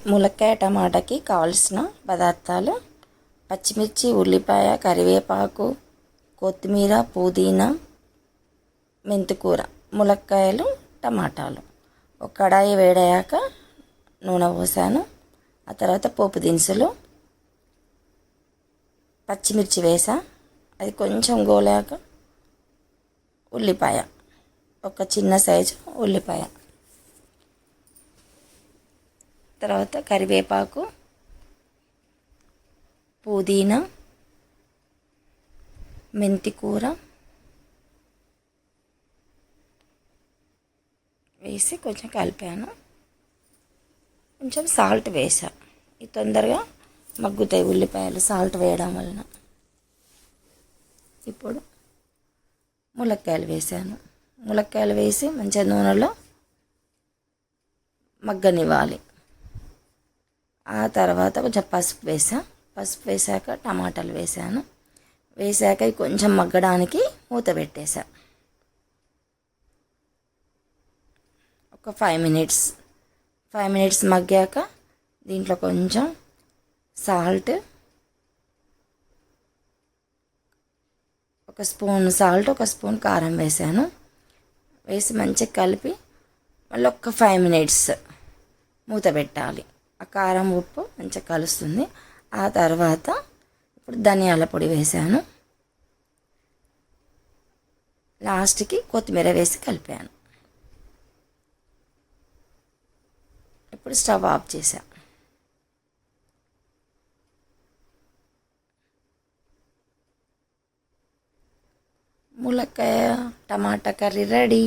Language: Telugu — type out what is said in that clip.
ములక్కాయ టమాటాకి కావలసిన పదార్థాలు: పచ్చిమిర్చి, ఉల్లిపాయ, కరివేపాకు, కొత్తిమీర, పుదీనా, మెంతికూర, ములక్కాయలు, టమాటాలు. ఒక కడాయి వేడయ్యాక నూనె పోసాను. ఆ తర్వాత పోపు దినుసులు, పచ్చిమిర్చి వేసా. అది కొంచెం గోలాక ఉల్లిపాయ, ఒక చిన్న సైజు ఉల్లిపాయ, తర్వాత కరివేపాకు, పుదీనా, మెంతికూర వేసి కొంచెం కలిపాను. కొంచెం సాల్ట్ వేసా. ఇది తొందరగా మగ్గుతాయి ఉల్లిపాయలు సాల్ట్ వేయడం వలన. ఇప్పుడు ములక్కాయలు వేసాను. ములక్కాయలు వేసి మంచిగా నూనెలో మగ్గనివ్వాలి. ఆ తర్వాత కొంచెం పసుపు వేసా. పసుపు వేసాక టమాటాలు వేసాను. వేసాక కొంచెం మగ్గడానికి మూత పెట్టేసా. ఒక 5 మినిట్స్ మగ్గాక దీంట్లో కొంచెం సాల్ట్, ఒక స్పూన్ సాల్ట్, ఒక స్పూన్ కారం వేసాను. వేసి మంచిగా కలిపి మళ్ళీ ఒక 5 మినిట్స్ మూత పెట్టాలి. ఆ కారం ఉప్పు మంచిగా కలుస్తుంది. ఆ తర్వాత ఇప్పుడు ధనియాల పొడి వేసాను. లాస్ట్కి కొత్తిమీర వేసి కలిపాను. ఇప్పుడు స్టవ్ ఆఫ్ చేసా. ములక్కాయ టమాటా కర్రీ రెడీ.